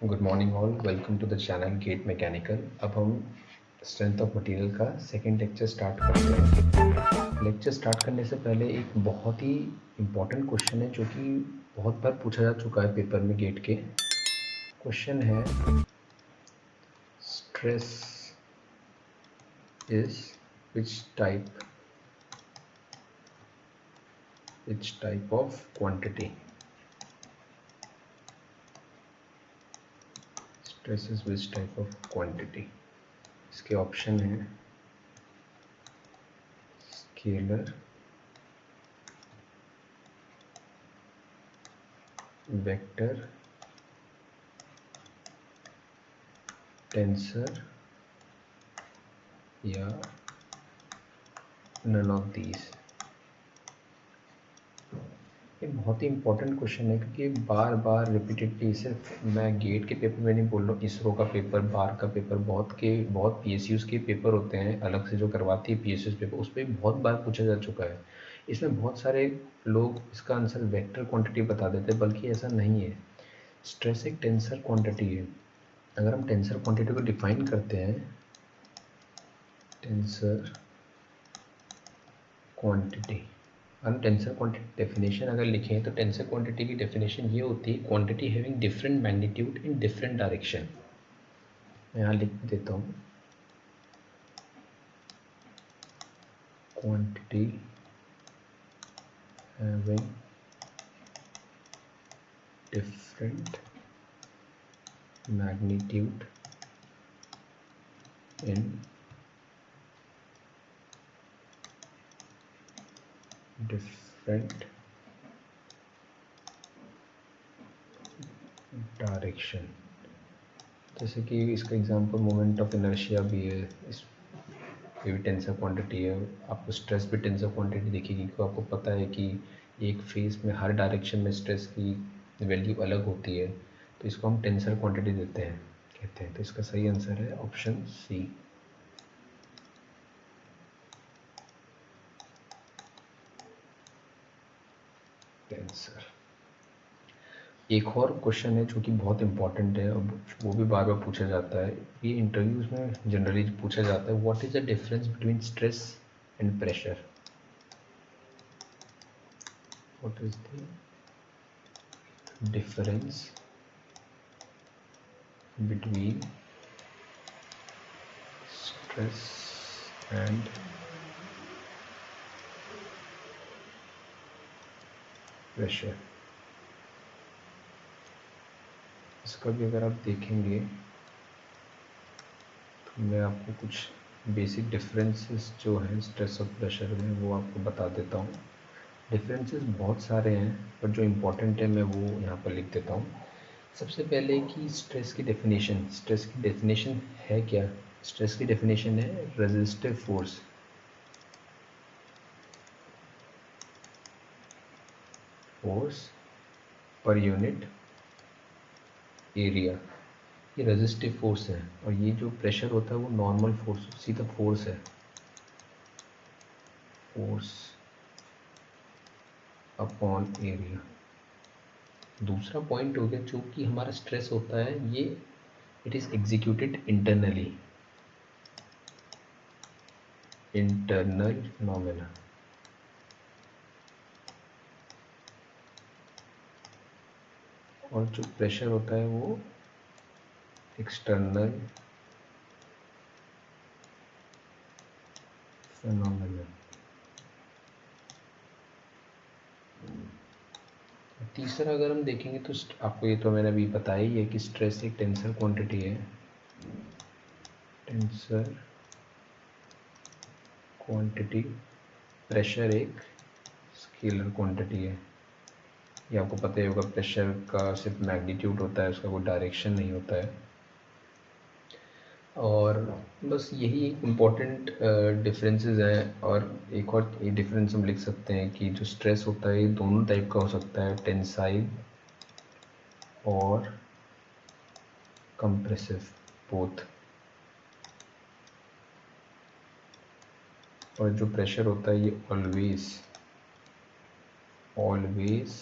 Good morning all, welcome to the channel get mechanical. अब हम strength of material का second lecture start करते हैं। लेक्चर स्टार्ट करने से पहले एक बहुत ही इम्पॉर्टेंट क्वेश्चन है जो कि बहुत बार पूछा जा चुका है पेपर में। गेट के क्वेश्चन है, stress is which type of quantity. Stress is which type of quantity. इसके ऑप्शन हैं स्केलर, वेक्टर, टेंसर या नन ऑफ दीज। ये बहुत ही इंपॉर्टेंट क्वेश्चन है क्योंकि बार बार रिपीटेडली, सिर्फ मैं गेट के पेपर में नहीं बोल रहा हूँ, इसरो का पेपर, बार का पेपर, बहुत पीएसयूज़ के पेपर होते हैं अलग से जो करवाती है पीएसयूज़ पेपर, उस पर बहुत बार पूछा जा चुका है। इसमें बहुत सारे लोग इसका आंसर वेक्टर क्वांटिटी बता देते हैं, बल्कि ऐसा नहीं है। स्ट्रेस एक टेंसर क्वांटिटी है। अगर हम टेंसर क्वांटिटी को डिफाइन करते हैं, टेंसर क्वांटिटी, हम टेंसर क्वांटिटी डेफिनेशन अगर लिखें तो टेंसर क्वांटिटी की डेफिनेशन ये होती है, quantity having different magnitude in different direction. मैं यहाँ लिख देता हूँ, quantity having different magnitude in different direction. जैसे कि इसका एग्जांपल मोमेंट ऑफ इनर्शिया भी है, इस ये भी टेंसर क्वांटिटी है। आपको स्ट्रेस भी टेंसर क्वांटिटी दिखेगी, क्योंकि आपको पता है कि एक फेस में हर डायरेक्शन में स्ट्रेस की वैल्यू अलग होती है, तो इसको हम टेंसर क्वांटिटी कहते हैं। तो इसका सही आंसर है ऑप्शन सी, टेंसर। एक और क्वेश्चन है जो कि बहुत इंपॉर्टेंट है, और वो भी बार बार पूछा जाता है, ये इंटरव्यूज में जनरली पूछा जाता है, what is the difference between stress and pressure. What is the difference between stress and pressure. इसका भी अगर आप देखेंगे तो मैं आपको कुछ बेसिक डिफरेंसेस जो हैं स्ट्रेस और प्रेशर में, वो आपको बता देता हूँ। डिफरेंसेस बहुत सारे हैं, पर जो इम्पोर्टेंट है मैं वो यहाँ पर लिख देता हूँ। सबसे पहले कि स्ट्रेस की डेफिनेशन है क्या। स्ट्रेस की डेफिनेशन है resistive force per unit area. ये रेजिस्टिव फोर्स है, और ये जो प्रेशर होता है वो नॉर्मल फोर्स, सीधा फोर्स है, फोर्स अपॉन एरिया। दूसरा पॉइंट हो गया, जो कि हमारा स्ट्रेस होता है, ये it is executed internally, internal phenomena. और जो प्रेशर होता है वो एक्सटर्नल फिनोमेना। तीसरा अगर हम देखेंगे तो आपको ये तो मैंने अभी बताया ही है कि स्ट्रेस एक टेंसर क्वांटिटी है, टेंसर क्वांटिटी। प्रेशर एक स्केलर क्वांटिटी है। ये आपको पता ही होगा, प्रेशर का सिर्फ मैग्नीट्यूड होता है, उसका कोई डायरेक्शन नहीं होता है। और बस यही इम्पोर्टेंट डिफरेंसेस हैं। और एक और डिफरेंस हम लिख सकते हैं कि जो स्ट्रेस होता है ये दोनों टाइप का हो सकता है, टेंसाइल और कंप्रेसिव, बोथ। और जो प्रेशर होता है ये ऑलवेज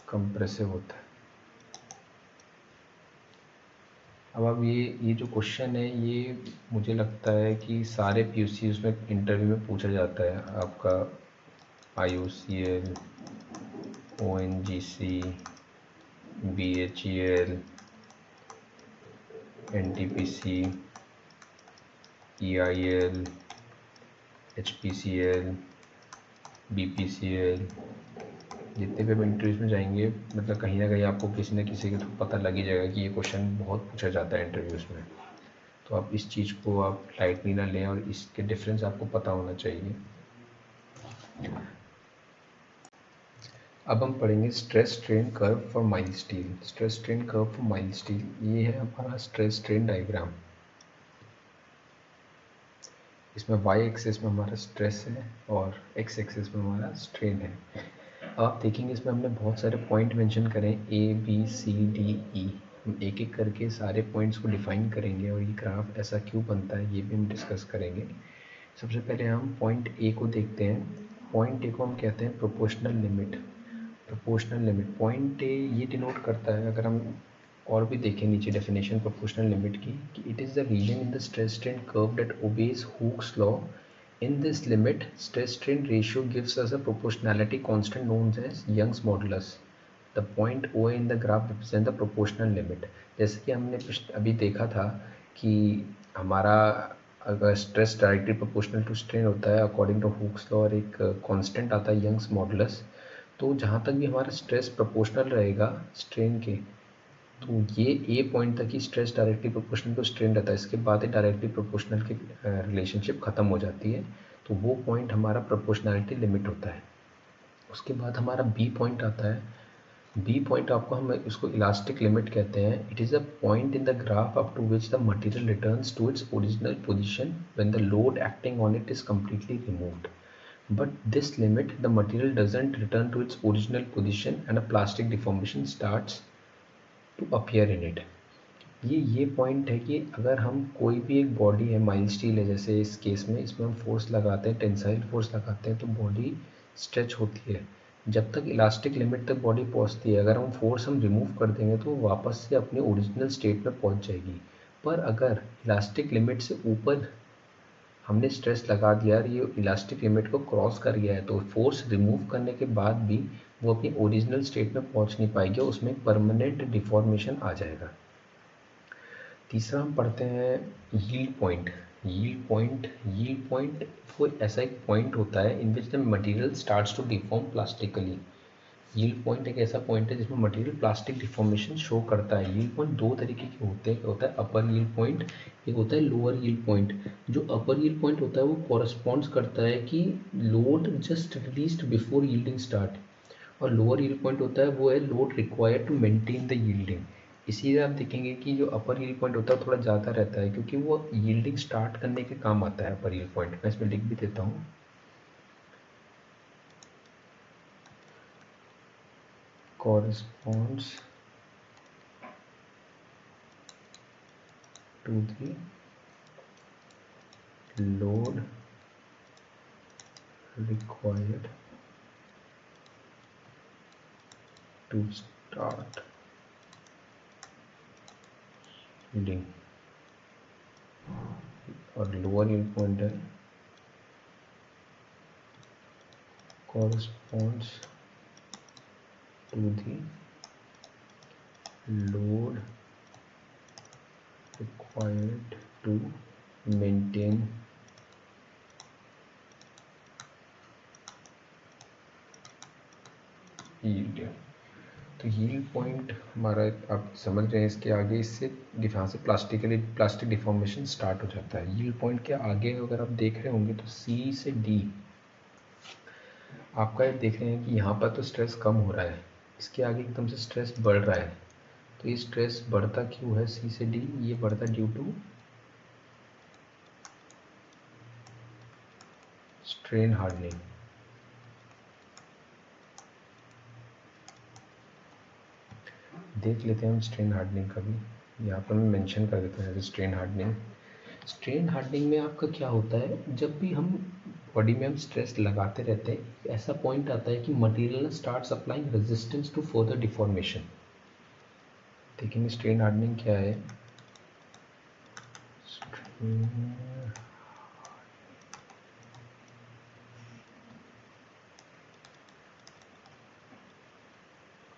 कंप्रेसिव होता है। अब ये जो क्वेश्चन है ये मुझे लगता है कि सारे पीयूसी उसमें इंटरव्यू में पूछा जाता है आपका। IOCL, ONGC, BHEL, NTPC, EIL, HPCL, BPCL, जितने भी इंटरव्यूज में जाएंगे मतलब कहीं ना कहीं आपको किसी न किसी के थ्रू पता लग ही जाएगा कि ये क्वेश्चन बहुत पूछा जाता है इंटरव्यूज़ में। तो आप इस चीज़ को आप लाइटली ना लें और इसके डिफरेंस आपको पता होना चाहिए। अब हम पढ़ेंगे stress strain curve for mild steel. Stress strain curve for mild steel, ये है हमारा स्ट्रेस स्ट्रेन डायग्राम। इसमें वाई एक्सिस में हमारा स्ट्रेस है और एक्स एक्सिस में हमारा स्ट्रेन है। आप देखेंगे इसमें हमने बहुत सारे पॉइंट मेंशन करें, ABCDE। हम एक एक करके सारे पॉइंट्स को डिफाइन करेंगे और ये ग्राफ ऐसा क्यों बनता है ये भी हम डिस्कस करेंगे। सबसे पहले हम पॉइंट ए को देखते हैं। पॉइंट ए को हम कहते हैं proportional limit. Proportional limit point A ये डिनोट करता है, अगर हम और भी देखें नीचे डेफिनेशन प्रोपोर्शनल लिमिट की, कि it is the region in the stress strain curve that obeys Hooke's law. In this limit, stress-strain ratio gives us a proportionality constant known as Young's modulus. The point OA in the graph represent the proportional limit. जैसे कि हमने अभी देखा था कि हमारा अगर stress directly proportional to strain होता है अकॉर्डिंग टू हुक्स लॉ और एक कांस्टेंट आता है यंग्स मॉडुलस, तो जहाँ तक भी हमारा स्ट्रेस प्रोपोर्शनल रहेगा स्ट्रेन के, तो ये ए पॉइंट तक ही stress directly proportional to strain रहता है। इसके बाद ही डायरेक्टली प्रोपोर्शनल की रिलेशनशिप ख़त्म हो जाती है, तो वो पॉइंट हमारा प्रोपोर्शनैलिटी लिमिट होता है। उसके बाद हमारा बी पॉइंट आता है। बी पॉइंट आपको हम इसको इलास्टिक लिमिट कहते हैं। It is a point in the graph up to which the material returns to its original position when the load acting on it is completely removed, but this limit the material doesn't return to its original position and a plastic deformation starts to appear in it। ये point है कि अगर हम कोई भी एक body है, mild steel है जैसे इस केस में, इसमें हम फोर्स लगाते हैं, टेंसाइल फोर्स लगाते हैं तो बॉडी स्ट्रेच होती है। जब तक इलास्टिक लिमिट तक बॉडी पहुंचती है, अगर हम फोर्स रिमूव कर देंगे तो वापस से अपने ओरिजिनल स्टेट में पहुंच जाएगी। पर अगर इलास्टिक लिमिट से ऊपर हमने स्ट्रेस लगा दिया और ये इलास्टिक लिमिट को क्रॉस कर गया है, तो फोर्स रिमूव करने के बाद भी वो अपनी ओरिजिनल स्टेट में पहुंच नहीं पाएगी, उसमें परमानेंट डिफॉर्मेशन आ जाएगा। तीसरा हम पढ़ते हैं यील्ड पॉइंट। यील्ड पॉइंट वो ऐसा एक पॉइंट होता है in which the material starts to deform plastically. Yield point एक ऐसा पॉइंट है जिसमें मटेरियल प्लास्टिक डिफॉर्मेशन शो करता है। यील्ड पॉइंट दो तरीके के होते हैं, एक होता है अपर यील्ड पॉइंट, एक होता है लोअर यील्ड पॉइंट। जो अपर यील्ड पॉइंट होता है वो कॉरस्पॉन्ड्स करता है कि load just released before yielding start, और लोअर यील्ड पॉइंट होता है वो है load required to maintain the yielding. इसीलिए आप देखेंगे कि जो अपर यील्ड पॉइंट होता है थोड़ा ज़्यादा रहता है, क्योंकि वो यील्डिंग स्टार्ट करने के काम आता है अपर यील्ड पॉइंट। मैं इसमें लिख भी देता हूँ, corresponds to the load required to start yielding, और लोअर यील्ड पॉइंट है corresponds to the load required to maintain yield। तो यील्ड पॉइंट हमारा आप समझ रहे हैं, इसके आगे इससे यहाँ से प्लास्टिक डिफॉर्मेशन स्टार्ट हो जाता है। यील्ड पॉइंट के आगे अगर आप देख रहे होंगे तो सी से डी आपका ये देख रहे हैं कि यहाँ पर तो स्ट्रेस कम हो रहा है, इसके आगे एकदम से स्ट्रेस बढ़ रहा है। तो ये स्ट्रेस बढ़ता क्यों है सी से डी? ये बढ़ता ड्यू टू स्ट्रेन हार्डनिंग। देख लेते हैं हम स्ट्रेन हार्डनिंग का भी, यहाँ पर मैं मेंशन कर देता हूँ स्ट्रेन हार्डनिंग। स्ट्रेन हार्डनिंग में आपका क्या होता है, जब भी हम बॉडी में हम स्ट्रेस लगाते रहते हैं, ऐसा पॉइंट आता है कि material starts applying resistance to further deformation. देखेंगे स्ट्रेन हार्डनिंग क्या है।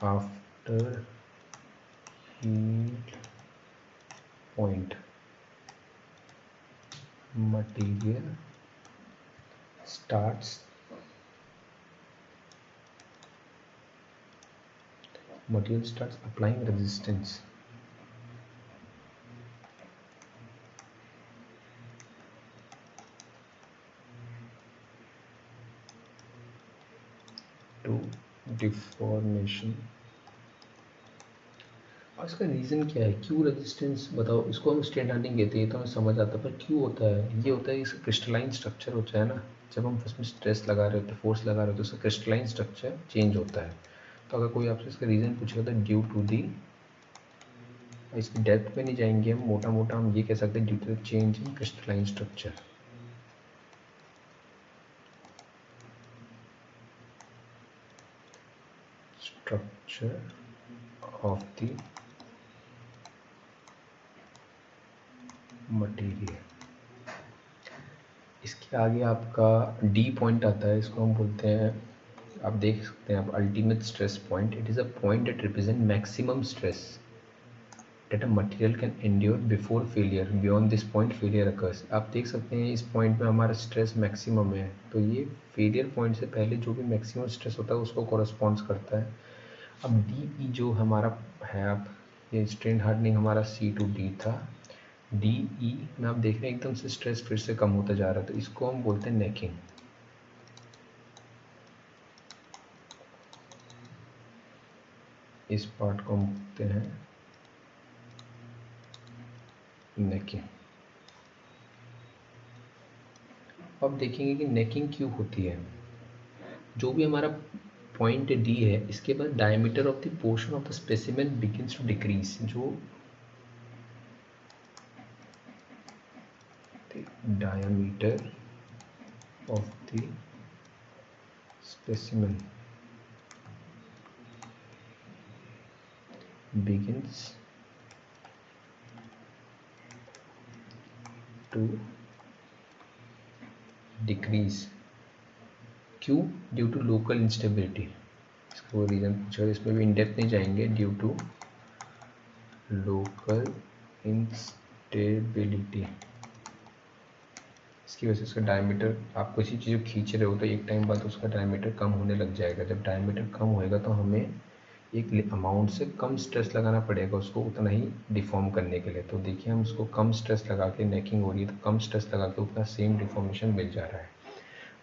after heat point material starts applying resistance to deformation। और इसका रीज़न क्या है, क्यों रेजिस्टेंस बताओ। इसको हम स्ट्रेन हार्डनिंग कहते हैं, तो हमें समझ आता है, पर क्यों होता है ये होता है इसका क्रिस्टलाइन स्ट्रक्चर होता है ना। जब हम फर्स्ट में स्ट्रेस लगा रहे होते हैं, फोर्स लगा रहे होते हैं, तो इसका क्रिस्टलाइन स्ट्रक्चर चेंज होता है। तो अगर कोई आपसे इसका रीज़न पूछेगा तो ड्यू टू दी, इसकी डेप्थ में नहीं जाएंगे हम, मोटा मोटा हम ये कह सकते हैं due to the change in crystalline structure. Structure of the material. इसके आगे आपका डी पॉइंट आता है, इसको हम बोलते हैं, आप देख सकते हैं आप, ultimate stress point. It is a point that represent maximum stress that a material can endure before failure, beyond this point failure occurs। आप देख सकते हैं इस पॉइंट में हमारा स्ट्रेस मैक्सिमम है, तो ये फेलियर पॉइंट से पहले जो भी मैक्सिमम स्ट्रेस होता है उसको कॉरस्पॉन्ड्स करता है। अब डी ई जो हमारा है, अब ये स्ट्रेन हार्डनिंग हमारा सी टू डी था, डी ई में आप देख रहे हैं एकदम से स्ट्रेस फिर से कम होता जा रहा है, तो इसको हम बोलते हैं नेकिंग। इस पार्ट को हम बोलते हैं नेकिंग। अब देखेंगे कि नेकिंग क्यों होती है। जो भी हमारा पॉइंट डी है, इसके बाद diameter of the portion of the specimen begins to decrease. जो diameter of the specimen begins to decrease. क्यों? Due to local instability. इसका रीज़न पूछा, इसमें भी इन डेप्थ नहीं जाएंगे। ड्यू टू लोकल इंस्टेबिलिटी, इसकी वजह से उसका डायमीटर, आप किसी चीज़ को खींच रहे हो तो एक टाइम बाद उसका डायमीटर कम होने लग जाएगा। जब डायमीटर कम होएगा तो हमें एक अमाउंट से कम स्ट्रेस लगाना पड़ेगा उसको उतना ही डिफॉर्म करने के लिए। तो देखिए हम उसको कम स्ट्रेस लगा के नेकिंग हो रही है, तो कम स्ट्रेस लगा के उतना सेम डिफॉर्मेशन मिल जा रहा है।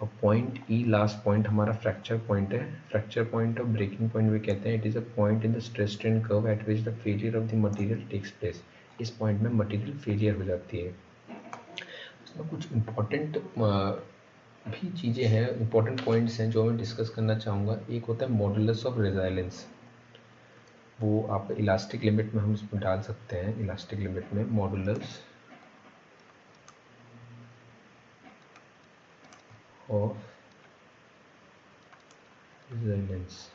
और पॉइंट ई लास्ट पॉइंट हमारा फ्रैक्चर पॉइंट है। फ्रैक्चर पॉइंट और ब्रेकिंग पॉइंट भी कहते हैं। It is a point in the stress strain curve at which the failure of the material takes place. इस पॉइंट में मटेरियल फेलियर हो जाती है। इसमें कुछ इम्पोर्टेंट भी चीज़ें हैं, इंपॉर्टेंट पॉइंट्स हैं जो मैं डिस्कस करना चाहूँगा। एक होता है मॉडुलस ऑफ रेजिलेंस। वो आप इलास्टिक लिमिट में हम इसमें डाल सकते हैं। इलास्टिक लिमिट में मॉडुलस ऑफ रेजिलेंस,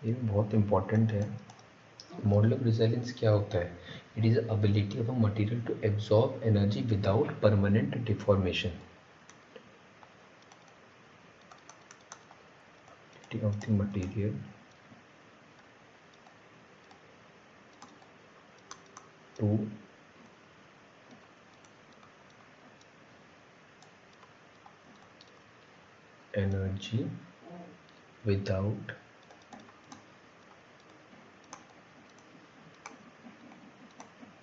ये बहुत इम्पॉर्टेंट है। मॉडल ऑफ रेजिलेंस क्या होता है? It is ability of a material to absorb energy without permanent deformation. Of the material to energy without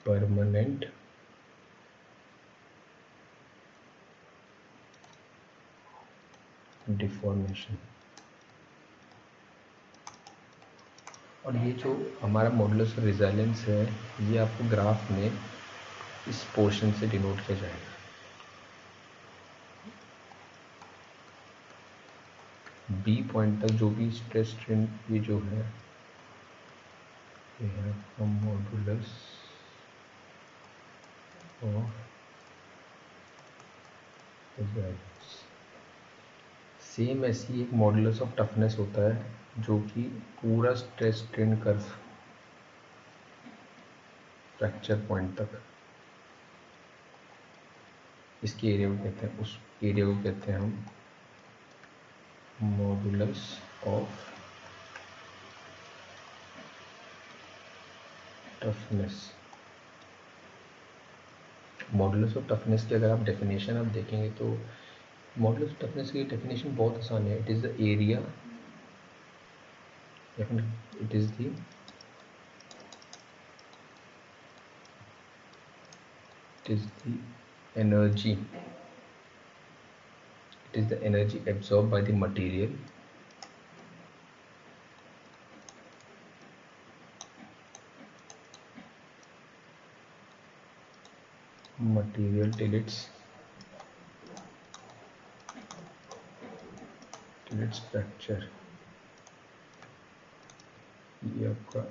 permanent deformation. और ये जो हमारा मॉडुलस ऑफ रेजिलेंस है, ये आपको ग्राफ में इस पोर्शन से डिनोट किया जाएगा। बी पॉइंट तक जो भी स्ट्रेस स्ट्रेन ये जो है, ये है मॉडुलस ऑफ रेजिलेंस। सेम ऐसी एक मॉडुलस ऑफ टफनेस होता है जो कि पूरा stress strain curve fracture point तक इसके एरिया को कहते हैं, उस एरिया को कहते हैं हम modulus of toughness. Modulus of toughness की अगर आप डेफिनेशन आप देखेंगे तो मॉडुलस ऑफ टफनेस की डेफिनेशन बहुत आसान है। It is the area, it is the energy, it is the energy absorbed by the material till its fracture। ये आपका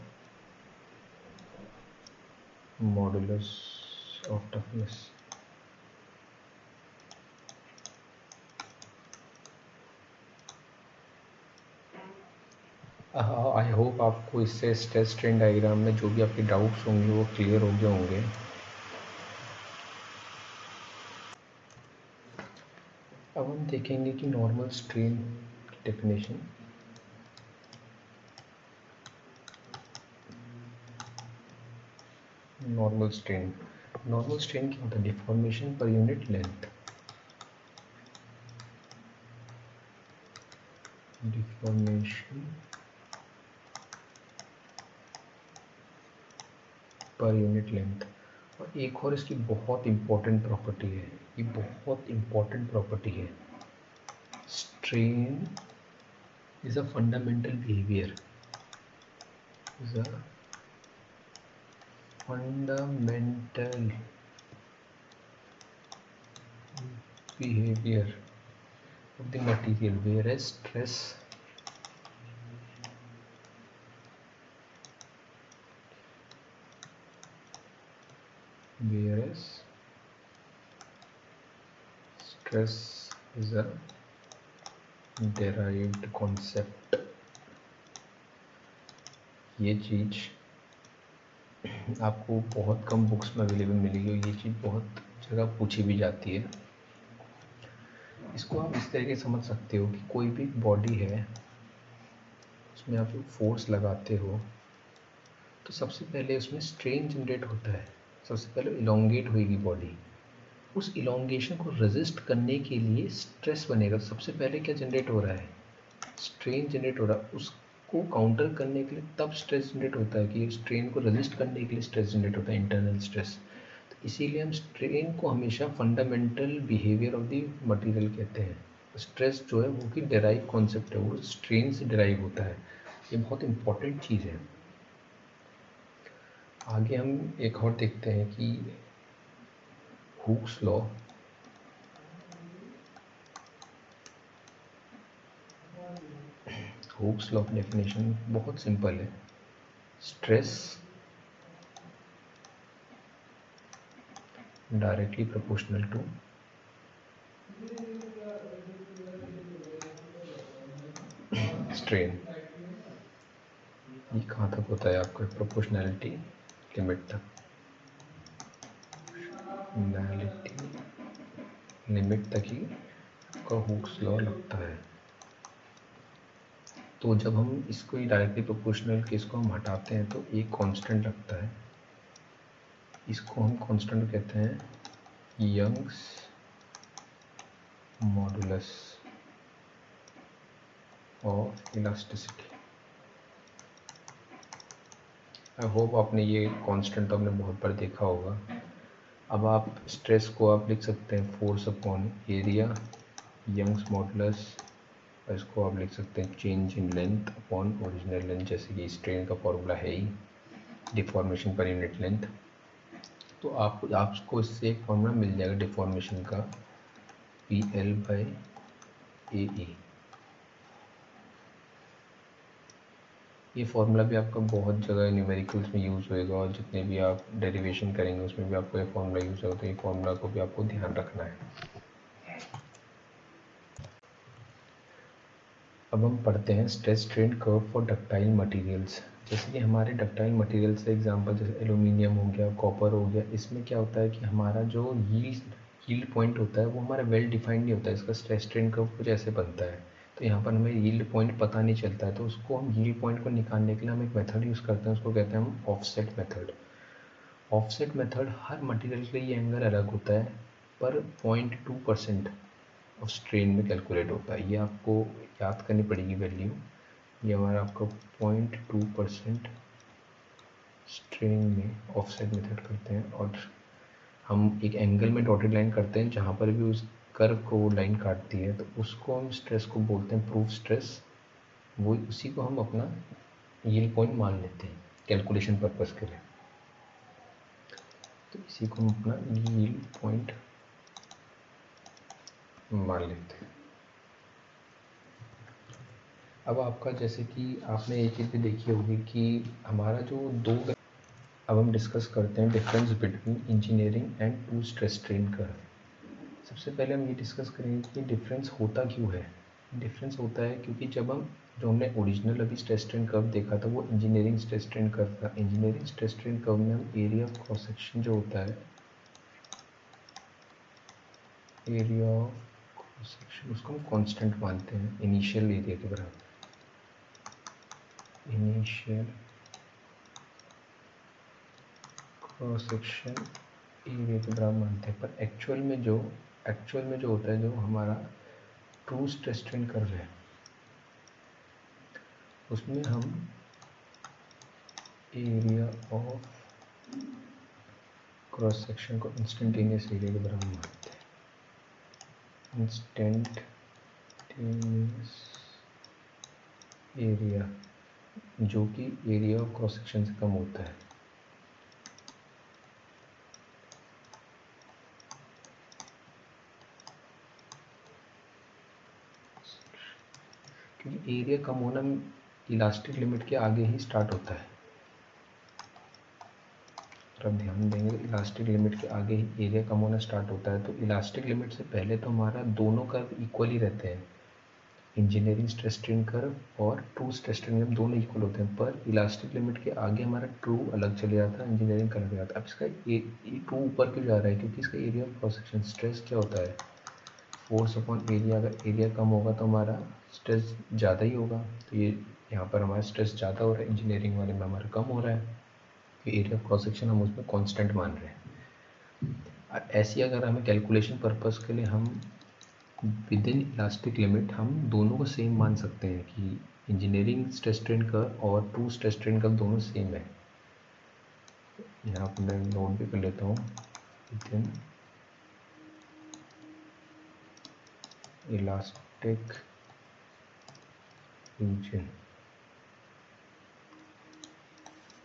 modulus of toughness. I hope आपको इससे स्ट्रेस स्ट्रेन डायग्राम में जो भी आपके डाउट्स होंगे वो क्लियर हो गए होंगे। अब हम देखेंगे कि नॉर्मल स्ट्रेन की डेफिनेशन। नॉर्मल स्ट्रेन क्या होता है? Deformation per unit length. Deformation per unit length. और एक और इसकी बहुत इम्पोर्टेंट प्रॉपर्टी है, ये बहुत इम्पोर्टेंट प्रॉपर्टी है, strain is a fundamental behaviour, is a fundamental behavior of the material, whereas stress is a derived concept। ये चीज़ आपको बहुत कम बुक्स में अवेलेबल मिलेगी और ये चीज़ बहुत जगह पूछी भी जाती है। इसको आप इस तरीके से समझ सकते हो कि कोई भी बॉडी है, उसमें आप फोर्स लगाते हो तो सबसे पहले उसमें स्ट्रेन जनरेट होता है, सबसे पहले इलोंगेट होगी बॉडी। उस इलोंगेशन को रेजिस्ट करने के लिए स्ट्रेस बनेगा। सबसे पहले क्या जनरेट हो रहा है? स्ट्रेन जनरेट हो रहा है। उसको काउंटर करने के लिए तब स्ट्रेस जनरेट होता है कि स्ट्रेन को रेजिस्ट करने के लिए स्ट्रेस जनरेट होता है, इंटरनल स्ट्रेस। तो इसीलिए हम स्ट्रेन को हमेशा fundamental behaviour of the material कहते हैं। स्ट्रेस जो है वो की डेराइव कॉन्सेप्ट है, वो स्ट्रेन से डेराइव होता है। ये बहुत इंपॉर्टेंट चीज़ है। आगे हम एक और देखते हैं कि हुक्स लॉ। हुक्स लॉ की डेफिनेशन बहुत सिंपल है। Stress directly proportional to strain. ये कहाँ तक होता है आपका? प्रोपोर्शनैलिटी लिमिट तक। लिमिट तक ही आपका हुक्स लॉ लगता है। तो जब हम इसको डायरेक्टली प्रोपोर्शनल के इसको हम हटाते हैं तो एक कांस्टेंट लगता है। इसको हम कांस्टेंट कहते हैं Young's modulus of elasticity. I hope आपने ये कांस्टेंट आपने बहुत बार देखा होगा। अब आप स्ट्रेस को आप लिख सकते हैं force upon area, Young's modulus, और इसको आप लिख सकते हैं change in length upon original length, जैसे कि स्ट्रेन का फॉर्मूला है ही डिफॉर्मेशन पर यूनिट लेंथ। तो आपको इससे एक फॉर्मूला मिल जाएगा डिफॉर्मेशन का, PL/AE। ये फॉर्मूला भी आपका बहुत जगह न्यूमेरिकल्स में यूज़ होएगा और जितने भी आप डेरिवेशन करेंगे उसमें भी आपको ये फॉर्मूला यूज़ होगा। तो ये फॉर्मूला को भी आपको ध्यान रखना है। अब हम पढ़ते हैं stress strain curve for ductile materials. जैसे कि हमारे डक्टाइल मटेरियल्स से एग्जांपल जैसे एल्यूमिनियम हो गया, कॉपर हो गया, इसमें क्या होता है कि हमारा जो यील्ड यील्ड पॉइंट होता है वो हमारा वेल डिफाइंड नहीं होता है, इसका स्ट्रेस स्ट्रेन कर्व कुछ ऐसे बनता है। तो यहाँ पर हमें यील्ड पॉइंट पता नहीं चलता है, तो उसको हम यील्ड पॉइंट को निकालने के लिए हम एक मेथड यूज़ करते हैं, उसको कहते हैं हम ऑफसेट मेथड। ऑफसेट मेथड हर मटेरियल के लिए एंगल अलग होता है, पर 0.2% ऑफ स्ट्रेन में कैलकुलेट होता है। ये आपको याद करनी पड़ेगी वैल्यू। ये हमारा आपका 0.2% स्ट्रेन में ऑफसेट मेथड करते हैं, और हम एक एंगल में डॉटेड लाइन करते हैं जहाँ पर भी उस कर्व को वो लाइन काटती है, तो उसको हम स्ट्रेस को बोलते हैं प्रूफ स्ट्रेस। वो उसी को हम अपना यील्ड पॉइंट मान लेते हैं कैलकुलेशन पर्पस के लिए। तो इसी को हम अपना यील्ड पॉइंट मान लेते हैं। अब आपका जैसे कि आपने एक चीज़ भी देखी होगी कि हमारा जो दो, अब हम डिस्कस करते हैं difference between engineering and true stress strain curve. सबसे पहले हम ये डिस्कस करेंगे कि डिफरेंस होता क्यों है। डिफरेंस होता है क्योंकि जब हम जो हमने ओरिजिनल अभी स्ट्रेस स्ट्रेन कर्व देखा था वो इंजीनियरिंग स्ट्रेस स्ट्रेन कर्व था। इंजीनियरिंग स्ट्रेस स्ट्रेन कर्व में हम एरिया ऑफ क्रॉस सेक्शन जो होता है, एरिया ऑफ क्रॉस सेक्शन, उसको हम कांस्टेंट मानते हैं इनिशियल एरिया के बराबर। इनिशियल क्रॉस सेक्शन एरिया के बराबर मानते हैं, पर एक्चुअल में जो होता है, जो हमारा ट्रू स्ट्रेस स्ट्रेन कर्व है, उसमें हम एरिया ऑफ क्रॉस सेक्शन को इंस्टेंटेनियस एरिया के बराबर मानते हैं। इंस्टेंटेनियस एरिया जो कि एरिया ऑफ क्रॉस सेक्शन से कम होता है। क्योंकि एरिया कम होना इलास्टिक लिमिट के आगे ही स्टार्ट होता है। आप ध्यान देंगे इलास्टिक लिमिट के आगे ही एरिया कम होना स्टार्ट होता है। तो इलास्टिक लिमिट से पहले तो हमारा दोनों कर्व इक्वल ही रहते हैं, इंजीनियरिंग स्ट्रेस स्ट्रेन कर्व और ट्रू स्ट्रेस स्ट्रेन कर्व दोनों इक्वल होते हैं, पर इलास्टिक लिमिट के आगे हमारा ट्रू अलग चले जाता है, इंजीनियरिंग कर्व अलग जाता है। अब इसका ट्रू ऊपर क्यों जा रहा है, क्योंकि इसका area of cross section stress क्या होता है, फोर्स अपॉन एरिया। अगर एरिया कम होगा तो हमारा स्ट्रेस ज़्यादा ही होगा। तो ये यहाँ पर हमारा स्ट्रेस ज़्यादा हो रहा है, इंजीनियरिंग वाले में हमारा कम हो रहा है, कि एरिया ऑफ क्रॉस सेक्शन हम उसमें कांस्टेंट मान रहे हैं। ऐसी अगर हमें कैलकुलेशन पर्पस के लिए हम विद इन इलास्टिक लिमिट हम दोनों को सेम मान सकते हैं कि इंजीनियरिंग स्ट्रेस स्ट्रेन कर्व और ट्रू स्ट्रेस स्ट्रेन कर्व दोनों सेम है। यहाँ पर मैं नोट भी कर लेता हूँ, विद इन इलास्टिक रीजन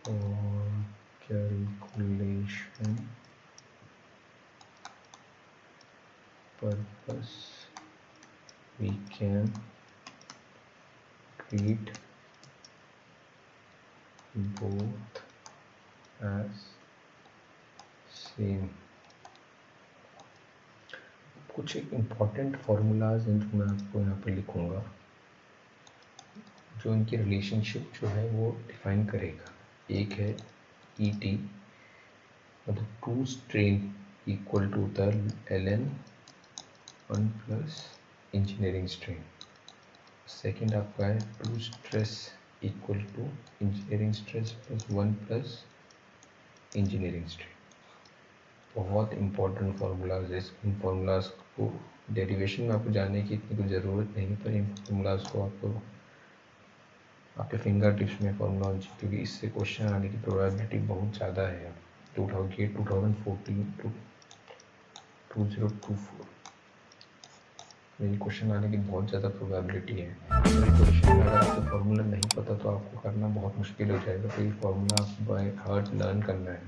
और calculation purpose we can treat both as same। कुछ एक इम्पॉर्टेंट फार्मूलाज हैं जो मैं आपको यहाँ पर लिखूँगा, जो इनकी रिलेशनशिप जो है वो डिफाइन करेगा। एक है ई टी, मतलब ट्रू स्ट्रेन इक्वल टू होता है ln 1 plus engineering strain. Second आपका है true stress equal to engineering stress plus 1 plus engineering strain. बहुत इंपॉर्टेंट फार्मूलाज है। इन फार्मूलाज को डेरिवेशन में आपको जानने की इतनी कोई ज़रूरत नहीं, पर इन फार्मूलाज को आपको आपके फिंगर टिप्स में फार्मूलाज, क्योंकि इससे क्वेश्चन आने की प्रोबेबिलिटी बहुत ज़्यादा है। 2014 टू 2024 मेरी क्वेश्चन आने की बहुत ज़्यादा प्रोबेबिलिटी है। क्वेश्चन में अगर आपको फार्मूला नहीं पता तो आपको करना बहुत मुश्किल हो जाएगा। तो ये फार्मूला आपको बाय हार्ट लर्न करना है।